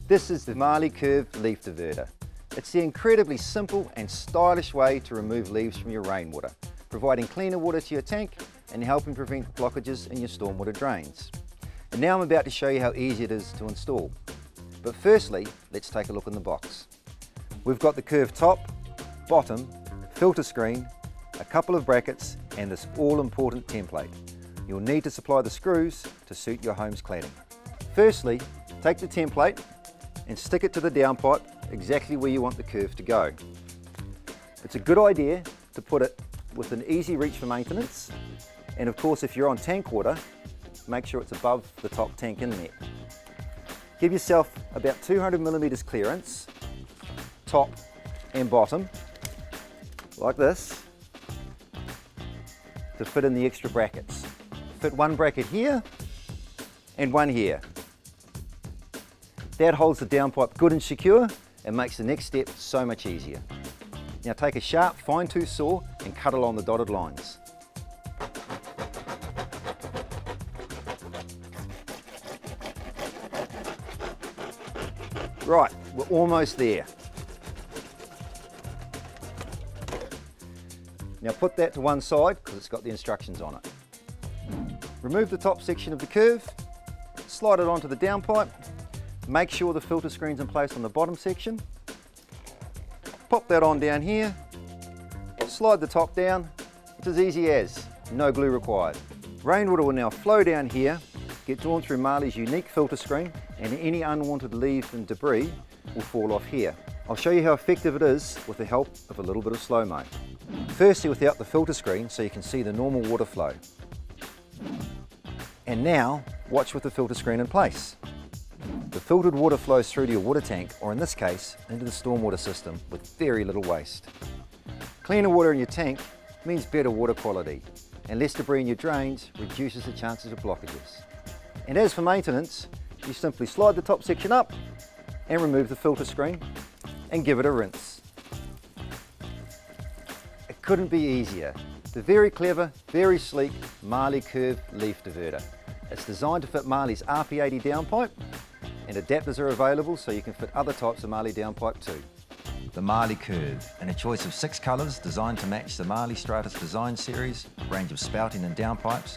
This is the Marley Curve leaf diverter. It's the incredibly simple and stylish way to remove leaves from your rainwater, providing cleaner water to your tank and helping prevent blockages in your stormwater drains. And now I'm about to show you how easy it is to install. But firstly, let's take a look in the box. We've got the curve top, bottom, filter screen, a couple of brackets and this all-important template. You'll need to supply the screws to suit your home's cladding. Firstly, take the template and stick it to the downpipe exactly where you want the curve to go. It's a good idea to put it within easy reach for maintenance, and of course if you're on tank water, make sure it's above the top tank inlet. Give yourself about 200 millimeters clearance, top and bottom, like this, to fit in the extra brackets. Fit one bracket here and one here. That holds the downpipe good and secure and makes the next step so much easier. Now take a sharp fine-tooth saw and cut along the dotted lines. Right, we're almost there. Now put that to one side because it's got the instructions on it. Remove the top section of the curve, slide it onto the downpipe, make sure the filter screen's in place on the bottom section, pop that on down here, slide the top down. It's as easy as, no glue required. Rainwater will now flow down here, get drawn through Marley's unique filter screen, and any unwanted leaves and debris will fall off here. I'll show you how effective it is with the help of a little bit of slow-mo. Firstly without the filter screen so you can see the normal water flow. And now watch with the filter screen in place. The filtered water flows through to your water tank, or in this case, into the stormwater system with very little waste. Cleaner water in your tank means better water quality, and less debris in your drains reduces the chances of blockages. And as for maintenance, you simply slide the top section up and remove the filter screen and give it a rinse. It couldn't be easier. The very clever, very sleek Marley Curve leaf diverter. It's designed to fit Marley's RP80 downpipe, and adapters are available so you can fit other types of Marley downpipe too. The Marley Curve, in a choice of 6 colours designed to match the Marley Stratus design series, range of spouting and downpipes,